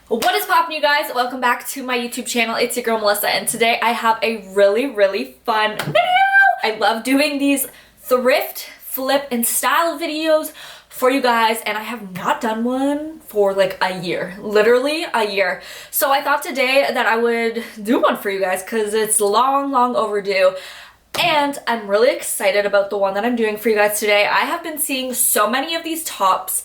What is poppin', you guys? Welcome back to my YouTube channel. It's your girl Melissa, and today I have a really fun video. I love doing these thrift, flip, and style videos for you guys, and I have not done one for like a year, literally a year. So I thought today that I would do one for you guys because it's long overdue. And I'm really excited about the one that I'm doing for you guys today. I have been seeing so many of these tops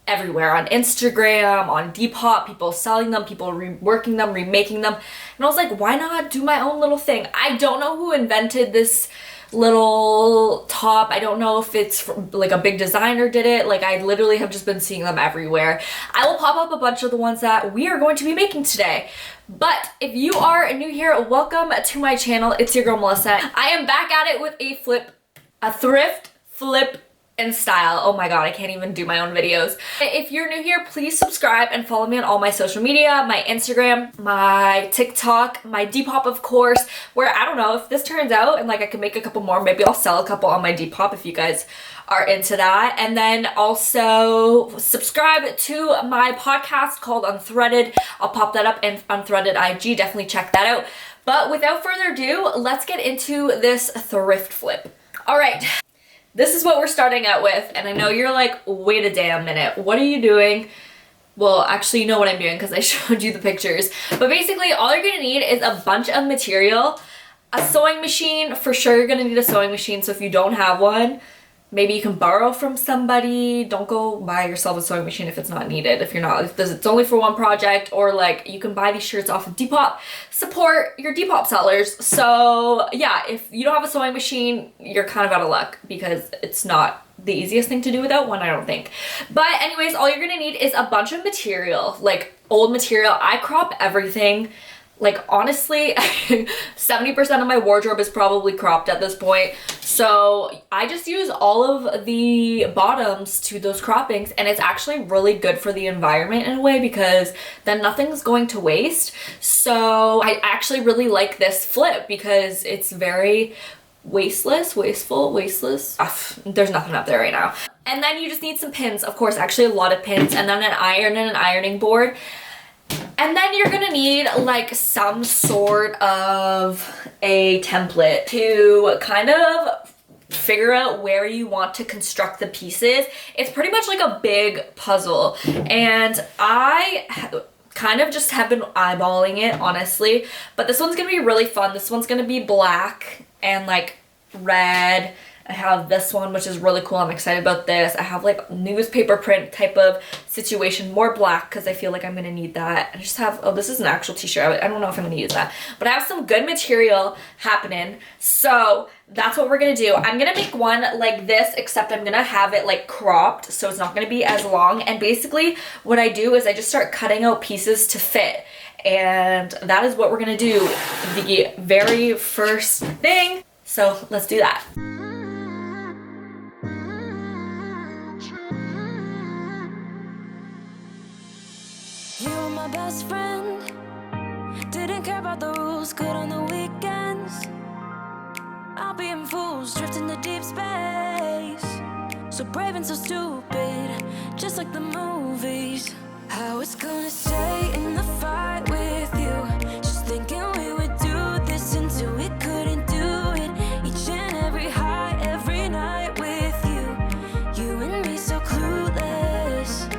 everywhere on Instagram, on Depop, people selling them, people reworking them, remaking them. And I was like, why not do my own little thing? I don't know who invented this little top. I don't know if it's like a big designer did it. Like, I literally have just been seeing them everywhere. I will pop up a bunch of the ones that we are going to be making today. But if you are new here, welcome to my channel. It's your girl Melissa. I am back at it with a thrift, flip, and style. Oh my god, I can't even do my own videos. If you're new here, please subscribe and follow me on all my social media, my Instagram, my TikTok, my Depop, of course, where I don't know if this turns out and like I can make a couple more, maybe I'll sell a couple on my Depop if you guys are into that. And then also subscribe to my podcast called Unthreaded. I'll pop that up in Unthreaded IG. Definitely check that out. But without further ado, let's get into this thrift flip. All right. This is what we're starting out with, and I know you're like, wait a damn minute, what are you doing? Well, actually, you know what I'm doing because I showed you the pictures. But basically, all you're gonna need is a bunch of material, a sewing machine. For sure, you're gonna need a sewing machine, so if you don't have one, maybe you can borrow from somebody. Don't go buy yourself a sewing machine if it's not needed. If it's only for one project, or like you can buy these shirts off of Depop. Support your Depop sellers. So yeah, if you don't have a sewing machine, you're kind of out of luck because it's not the easiest thing to do without one, I don't think. But anyways, all you're gonna need is a bunch of material, like old material. I crop everything. Like, honestly, 70% of my wardrobe is probably cropped at this point. So I just use all of the bottoms to those croppings, and it's actually really good for the environment in a way because then nothing's going to waste. So I actually really like this flip because it's very wasteful. There's nothing up there right now. And then you just need some pins, of course, actually a lot of pins, and then an iron and an ironing board. And then you're gonna need like some sort of a template to kind of figure out where you want to construct the pieces. It's pretty much like a big puzzle, and I kind of just have been eyeballing it, honestly. But this one's gonna be really fun. This one's gonna be black and like red. I have this one, which is really cool. I'm excited about this. I have like newspaper print type of situation, more black because I feel like I'm gonna need that. I just have, oh, this is an actual t-shirt. I don't know if I'm gonna use that, but I have some good material happening. So that's what we're gonna do. I'm gonna make one like this, except I'm gonna have it like cropped, so it's not gonna be as long. And basically what I do is I just start cutting out pieces to fit. And that is what we're gonna do the very first thing. So let's do that. My best friend didn't care about the rules, good on the weekends. I'll be in fools, drifting to deep space. So brave and so stupid, just like the movies. I was gonna stay in the fight with you, just thinking we would do this until we couldn't do it. Each and every high, every night with you, you and me so clueless.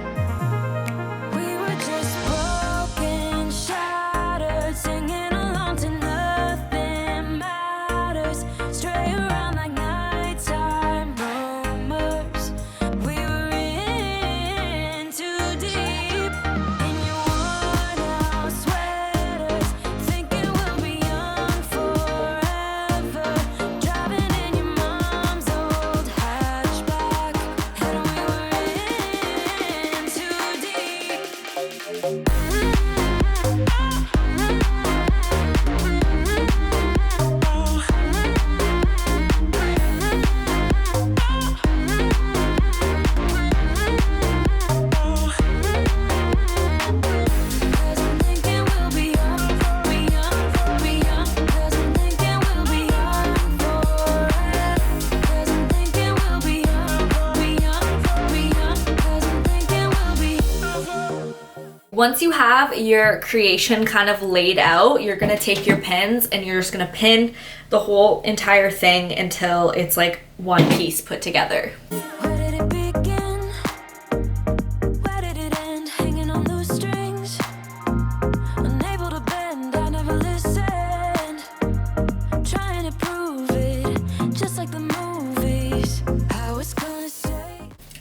Once you have your creation kind of laid out, you're gonna take your pins and you're just gonna pin the whole entire thing until it's like one piece put together. Where did it begin? Where did it end? Hanging on loose strings, unable to bend. I never listened, trying to prove it, just like the movies. How it's gonna stay.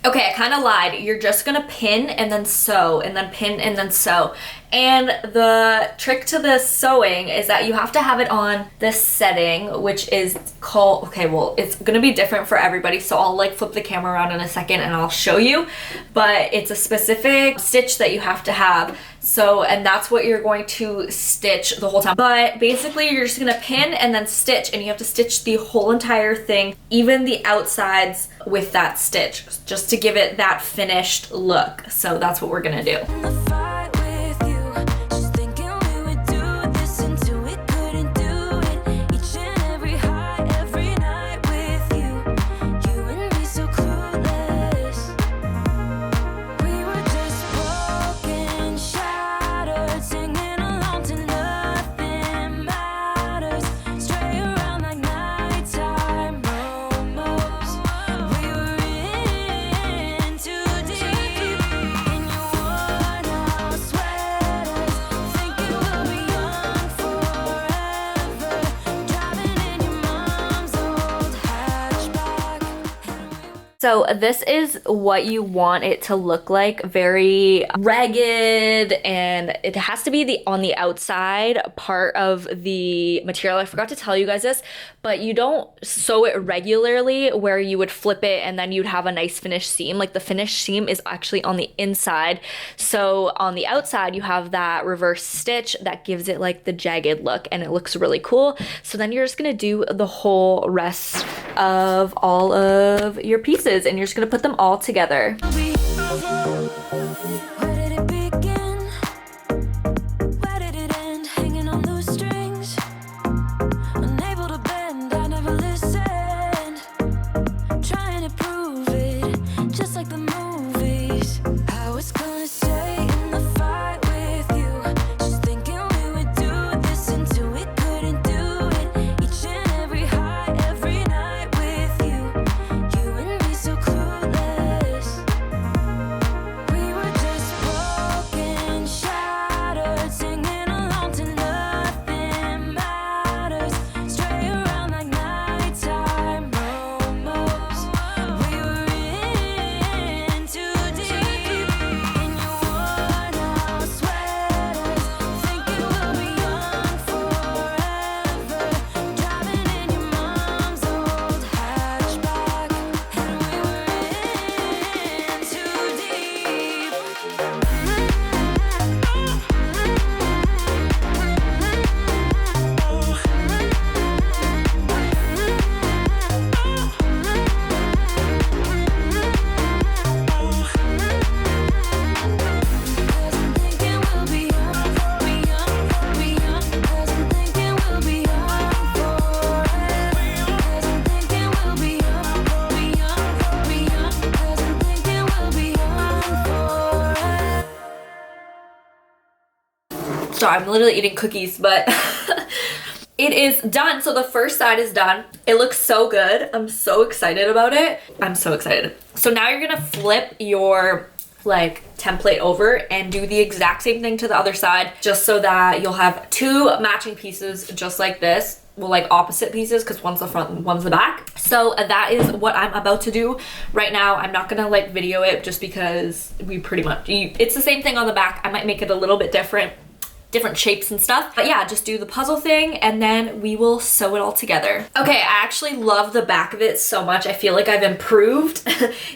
Okay, I kind of lied. You're just gonna pin and then sew and then pin and then sew. And the trick to this sewing is that you have to have it on this setting, which is called, okay, well, it's gonna be different for everybody, so I'll like flip the camera around in a second and I'll show you, but it's a specific stitch that you have to have. So, and that's what you're going to stitch the whole time. But basically you're just gonna pin and then stitch, and you have to stitch the whole entire thing, even the outsides, with that stitch, just to give it that finished look. So that's what we're gonna do. In the fight with you, just thinking we would do this until we couldn't do it. Each and every high, every night with you, you and me so clueless. We were just broken, shattered, singing along to nothing matters. Stray around like nighttime momos. We were in too deep in your worn out sweaters, thinking we'll be young forever, driving in your mom's old hatchback. So this is what you want it to look like, very ragged, and it has to be on the outside part of the material. I forgot to tell you guys this, but you don't sew it regularly where you would flip it and then you'd have a nice finished seam. Like the finished seam is actually on the inside. So on the outside you have that reverse stitch that gives it like the jagged look, and it looks really cool. So then you're just gonna do the whole rest of all of your pieces and you're just gonna put them all together. Where did it begin? Where did it end? Hanging on loose strings, unable to bend. I never listened, trying to prove it, just like the movies. How it's gonna stay in the fight with you, just thinking we would do this until we couldn't do it. Each and every high, every night with you and me so clueless. We were just broken, shattered, singing along to nothing matters. Stray around like nighttime momos. We were in too deep in your worn out sweaters, thinking we'll be young forever, driving in your mom's old hatchback, and we were in too deep. Cause I'm thinking we'll be young, be young, be young. Cause I'm thinking we'll be young forever. Cause I'm thinking we'll be young, be young, be young. Cause I'm thinking we'll be young forever. Sorry, I'm literally eating cookies, but it is done. So the first side is done. It looks so good. I'm so excited about it. I'm so excited. So now you're gonna flip your like template over and do the exact same thing to the other side, just so that you'll have two matching pieces just like this. Well, like opposite pieces, because one's the front and one's the back. So that is what I'm about to do right now. I'm not gonna like video it just because we pretty much, it's the same thing on the back. I might make it a little bit different shapes and stuff. But yeah, just do the puzzle thing and then we will sew it all together. Okay, I actually love the back of it so much. I feel like I've improved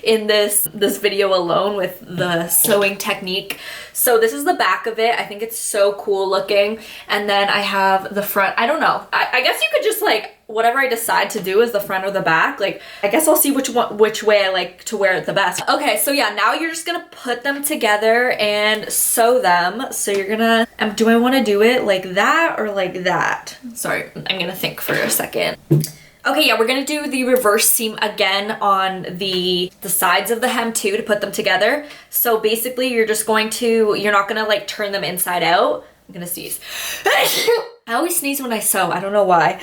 in this video alone with the sewing technique. So this is the back of it. I think it's so cool looking. And then I have the front. I don't know. I guess you could just like, whatever I decide to do is the front or the back. Like, I guess I'll see which way I like to wear it the best. Okay, so yeah, now you're just gonna put them together and sew them. So you're gonna, do I wanna do it like that or like that? Sorry, I'm gonna think for a second. Okay, yeah, we're gonna do the reverse seam again on the sides of the hem too to put them together. So basically you're not gonna like turn them inside out. I'm gonna sneeze. I always sneeze when I sew, I don't know why.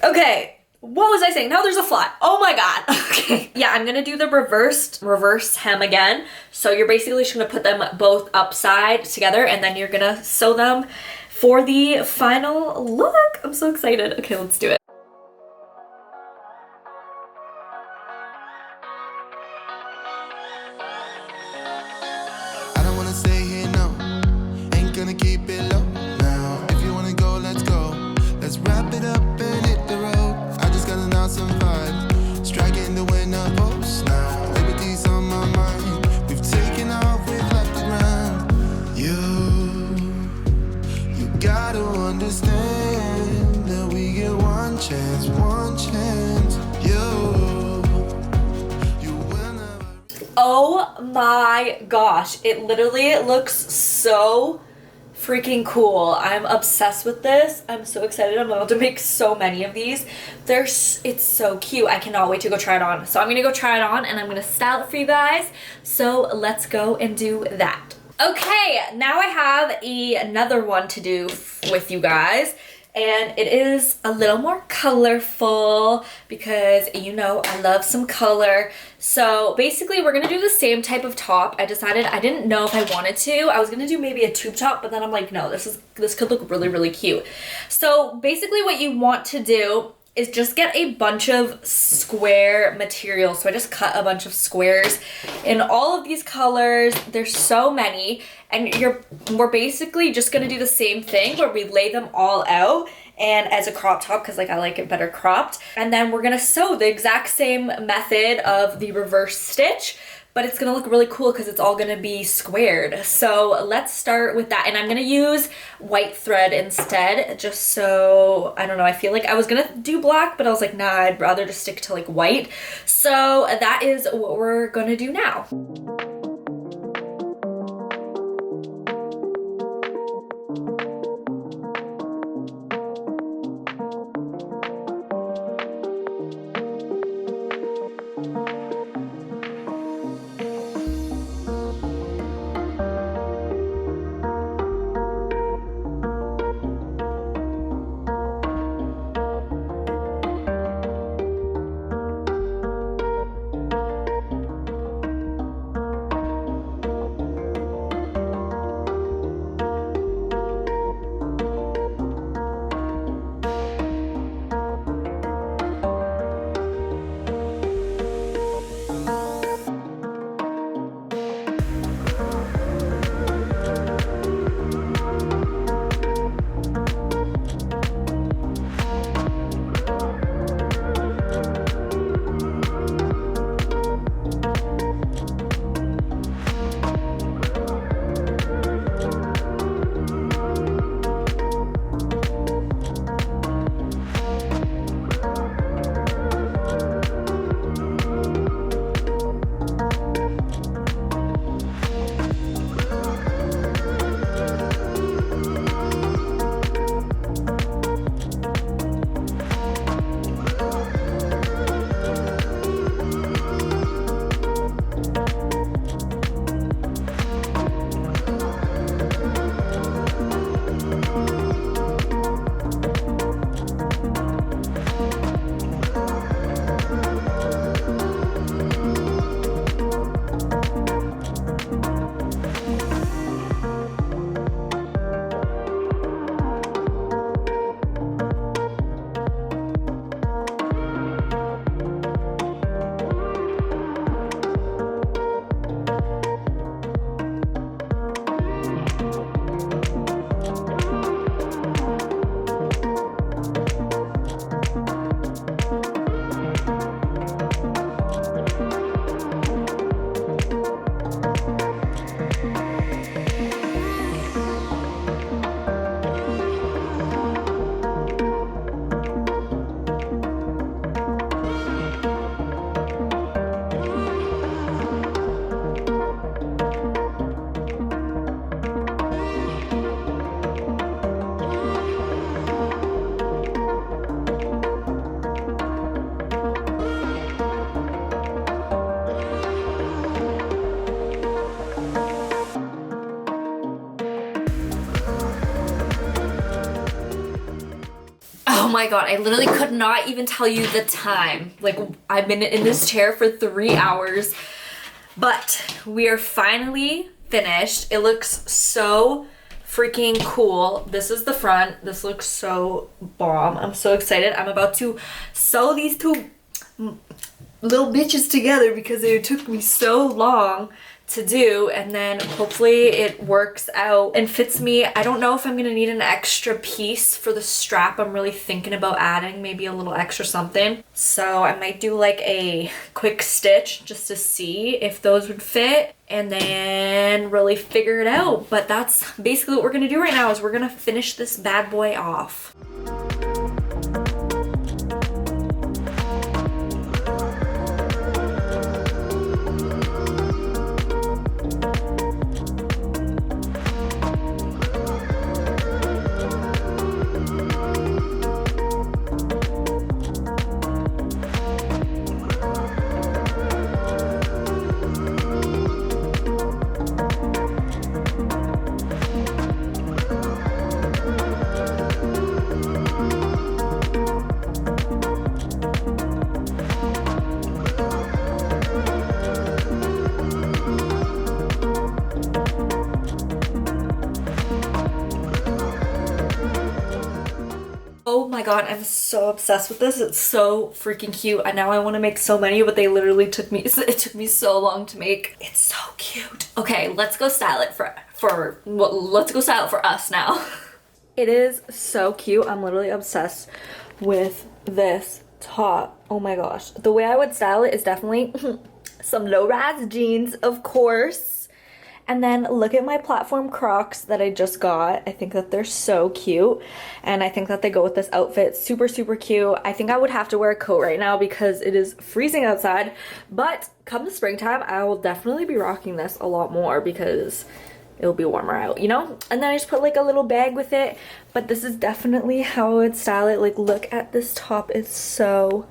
Okay, what was I saying? Now there's a fly. Oh my God. Okay, yeah, I'm gonna do the reverse hem again. So you're basically just gonna put them both upside together and then you're gonna sew them for the final look. I'm so excited. Okay, let's do it. I don't wanna stay here, no. Ain't gonna keep it low now. If you wanna go, let's go. Let's wrap it up and hit the road. I just gotta know some vibes. Striking the winner post now. Liberty's on my mind. We've taken off, we've left the ground. You gotta understand that we get one chance, one chance. You will never. Oh my gosh, it literally looks so freaking cool. I'm obsessed with this. I'm so excited. I'm about to make so many of these. It's so cute. I cannot wait to go try it on. So I'm gonna go try it on and I'm gonna style it for you guys. So let's go and do that. Okay, now I have another one to do with you guys. And it is a little more colorful because you know I love some color. So basically we're gonna do the same type of top. I decided I didn't know if I wanted to. I was gonna do maybe a tube top, but then I'm like, no, this could look really, really cute. So basically what you want to do is just get a bunch of square material. So I just cut a bunch of squares in all of these colors. There's so many, and we're basically just gonna do the same thing where we lay them all out and as a crop top because like I like it better cropped. And then we're gonna sew the exact same method of the reverse stitch, but it's gonna look really cool because it's all gonna be squared. So let's start with that. And I'm gonna use white thread instead, just so, I don't know, I feel like I was gonna do black, but I was like, nah, I'd rather just stick to like white. So that is what we're gonna do now. my god, I literally could not even tell you the time. Like, I've been in this chair for 3 hours, but we are finally finished. It looks so freaking cool. This is the front. This looks so bomb. I'm so excited. I'm about to sew these two little bitches together because it took me so long to do, and then hopefully it works out and fits me. I don't know if I'm gonna need an extra piece for the strap. I'm really thinking about adding maybe a little extra something, so I might do like a quick stitch just to see if those would fit and then really figure it out. But that's basically what we're gonna do right now, is we're gonna finish this bad boy off. Oh my god, I'm so obsessed with this. It's so freaking cute. And now I want to make so many, but they literally took me so long to make. It's so cute. Okay, let's go style it let's go style it for us now. It is so cute. I'm literally obsessed with this top. Oh my gosh. The way I would style it is definitely some low-rise jeans, of course. And then look at my platform Crocs that I just got. I think that they're so cute. And I think that they go with this outfit. Super, super cute. I think I would have to wear a coat right now because it is freezing outside. But come the springtime, I will definitely be rocking this a lot more because it'll be warmer out, you know? And then I just put like a little bag with it. But this is definitely how I would style it. Like, look at this top. It's so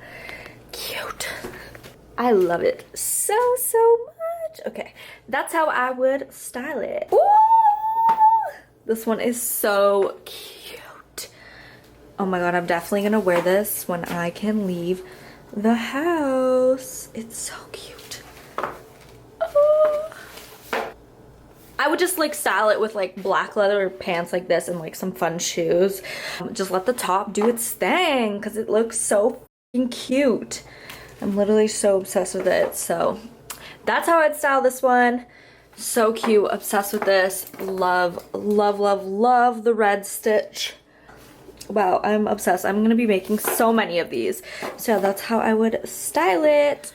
cute. I love it so, so much. Okay, that's how I would style it. Ooh! This one is so cute. Oh my god, I'm definitely gonna wear this when I can leave the house. It's so cute. Oh. I would just like style it with like black leather pants like this and like some fun shoes. Just let the top do its thing because it looks so freaking cute. I'm literally so obsessed with it. So that's how I'd style this one. So cute. Obsessed with this. Love, love, love, love the red stitch. Wow, I'm obsessed. I'm going to be making so many of these. So that's how I would style it.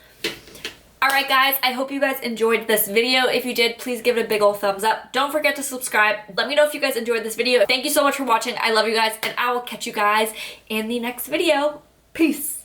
Alright guys, I hope you guys enjoyed this video. If you did, please give it a big ol' thumbs up. Don't forget to subscribe. Let me know if you guys enjoyed this video. Thank you so much for watching. I love you guys, and I will catch you guys in the next video. Peace.